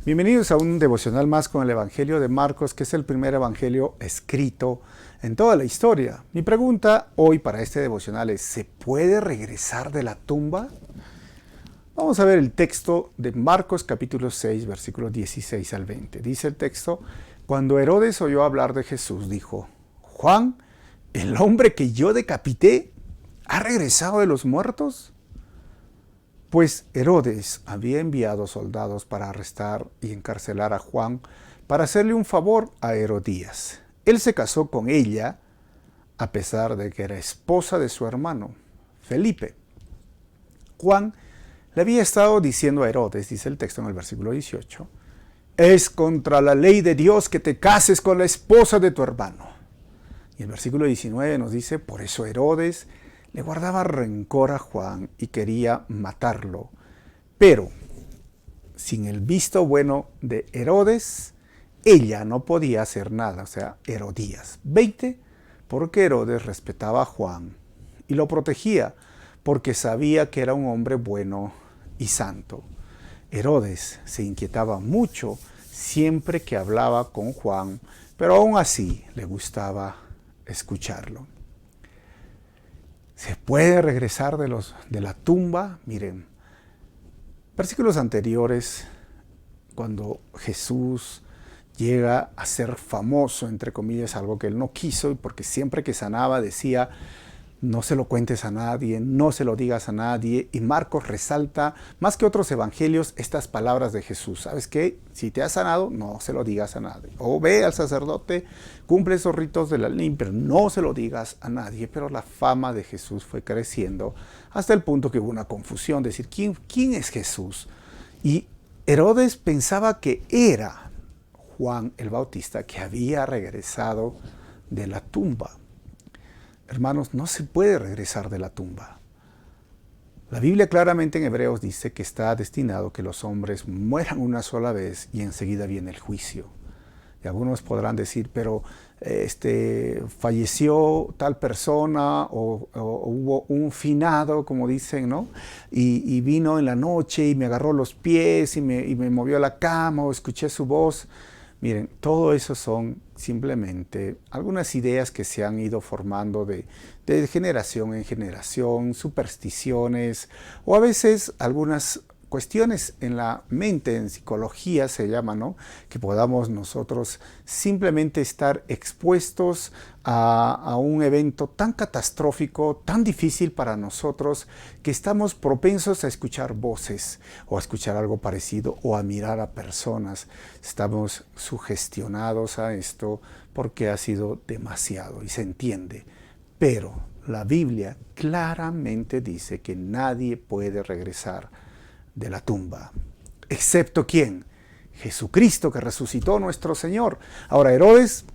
Bienvenidos a un devocional más con el Evangelio de Marcos, que es el primer evangelio escrito en toda la historia. Mi pregunta hoy para este devocional es, ¿se puede regresar de la tumba? Vamos a ver el texto de Marcos capítulo 6, versículos 16 al 20. Dice el texto, cuando Herodes oyó hablar de Jesús, dijo, Juan, el hombre que yo decapité, ¿ha regresado de los muertos? Pues Herodes había enviado soldados para arrestar y encarcelar a Juan para hacerle un favor a Herodías. Él se casó con ella a pesar de que era esposa de su hermano, Felipe. Juan le había estado diciendo a Herodes, dice el texto en el versículo 18, es contra la ley de Dios que te cases con la esposa de tu hermano. Y el versículo 19 nos dice, por eso Herodes le guardaba rencor a Juan y quería matarlo. Pero, sin el visto bueno de Herodes, ella no podía hacer nada, o sea, Herodías. 20, porque Herodes respetaba a Juan y lo protegía, porque sabía que era un hombre bueno y santo. Herodes se inquietaba mucho siempre que hablaba con Juan, pero aún así le gustaba escucharlo. ¿Se puede regresar de la tumba? Miren, versículos anteriores, cuando Jesús llega a ser famoso, entre comillas, algo que él no quiso, porque siempre que sanaba decía, no se lo cuentes a nadie, no se lo digas a nadie. Y Marcos resalta, más que otros evangelios, estas palabras de Jesús. ¿Sabes qué? Si te has sanado, no se lo digas a nadie. O ve al sacerdote, cumple esos ritos de la ley, pero no se lo digas a nadie. Pero la fama de Jesús fue creciendo hasta el punto que hubo una confusión. Decir, ¿quién es Jesús? Y Herodes pensaba que era Juan el Bautista, que había regresado de la tumba. Hermanos, no se puede regresar de la tumba. La Biblia claramente en Hebreos dice que está destinado que los hombres mueran una sola vez y enseguida viene el juicio. Y algunos podrán decir, pero falleció tal persona o hubo un finado, como dicen, ¿no? Y vino en la noche y me agarró los pies y me movió a la cama o escuché su voz. Miren, todo eso son simplemente algunas ideas que se han ido formando de generación en generación, supersticiones o a veces algunas cuestiones en la mente, en psicología se llama, ¿no? Que podamos nosotros simplemente estar expuestos a un evento tan catastrófico, tan difícil para nosotros, que estamos propensos a escuchar voces o a escuchar algo parecido o a mirar a personas. Estamos sugestionados a esto porque ha sido demasiado y se entiende. Pero la Biblia claramente dice que nadie puede regresar de la tumba. ¿Excepto quién? Jesucristo, que resucitó nuestro Señor. Ahora, Herodes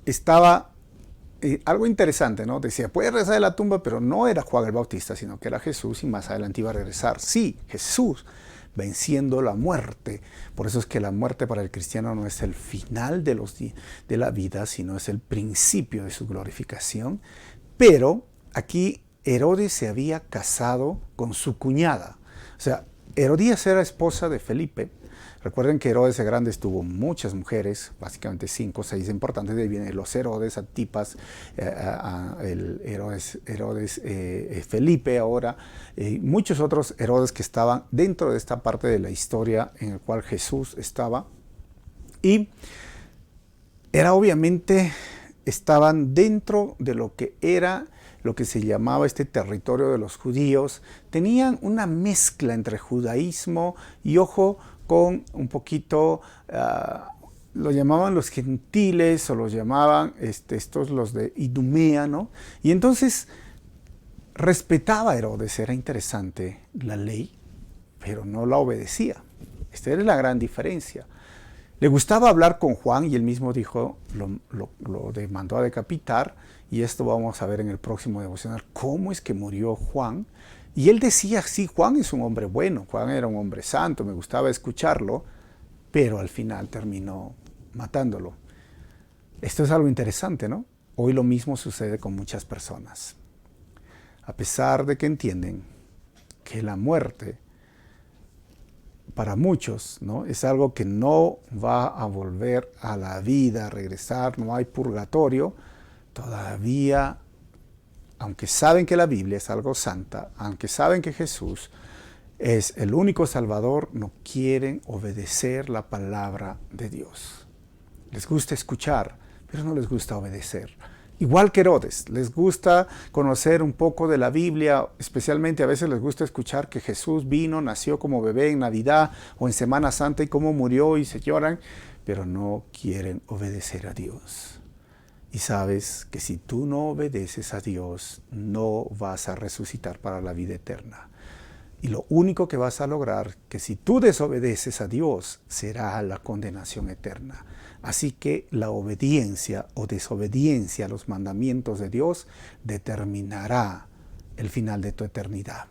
estaba, algo interesante, ¿no? Decía, puede regresar de la tumba, pero no era Juan el Bautista, sino que era Jesús y más adelante iba a regresar. Sí, Jesús, venciendo la muerte. Por eso es que la muerte para el cristiano no es el final de la vida, sino es el principio de su glorificación. Pero aquí Herodes se había casado con su cuñada. O sea, Herodías era esposa de Felipe. Recuerden que Herodes el Grande tuvo muchas mujeres, básicamente 5 o 6 importantes. De ahí vienen los Herodes, Antipas, el Herodes Felipe ahora, muchos otros Herodes que estaban dentro de esta parte de la historia en la cual Jesús estaba. Y era obviamente, estaban dentro de lo que era lo que se llamaba este territorio de los judíos, tenían una mezcla entre judaísmo y, ojo, con un poquito, lo llamaban los gentiles o los llamaban estos los de Idumea, ¿no? Y entonces respetaba a Herodes, era interesante la ley, pero no la obedecía. Esta era la gran diferencia. Le gustaba hablar con Juan y él mismo dijo, lo mandó a decapitar, y esto vamos a ver en el próximo devocional, cómo es que murió Juan. Y él decía, sí, Juan es un hombre bueno, Juan era un hombre santo, me gustaba escucharlo, pero al final terminó matándolo. Esto es algo interesante, ¿no? Hoy lo mismo sucede con muchas personas. A pesar de que entienden que la muerte para muchos, ¿no? Es algo que no va a volver a la vida, a regresar, no hay purgatorio. Todavía, aunque saben que la Biblia es algo santa, aunque saben que Jesús es el único Salvador, no quieren obedecer la palabra de Dios. Les gusta escuchar, pero no les gusta obedecer. Igual que Herodes, les gusta conocer un poco de la Biblia, especialmente a veces les gusta escuchar que Jesús vino, nació como bebé en Navidad o en Semana Santa y cómo murió y se lloran, pero no quieren obedecer a Dios. Y sabes que si tú no obedeces a Dios, no vas a resucitar para la vida eterna. Y lo único que vas a lograr, que si tú desobedeces a Dios, será la condenación eterna. Así que la obediencia o desobediencia a los mandamientos de Dios determinará el final de tu eternidad.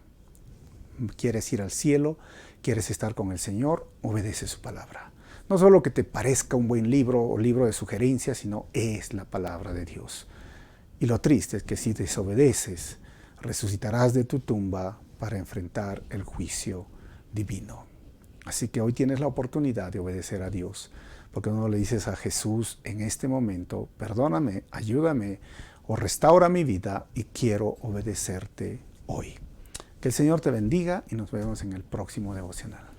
¿Quieres ir al cielo? ¿Quieres estar con el Señor? Obedece su palabra. No solo que te parezca un buen libro o libro de sugerencias, sino es la palabra de Dios. Y lo triste es que si desobedeces, resucitarás de tu tumba para enfrentar el juicio divino. Así que hoy tienes la oportunidad de obedecer a Dios, porque no le dices a Jesús en este momento, perdóname, ayúdame o restaura mi vida y quiero obedecerte hoy. Que el Señor te bendiga y nos vemos en el próximo devocional.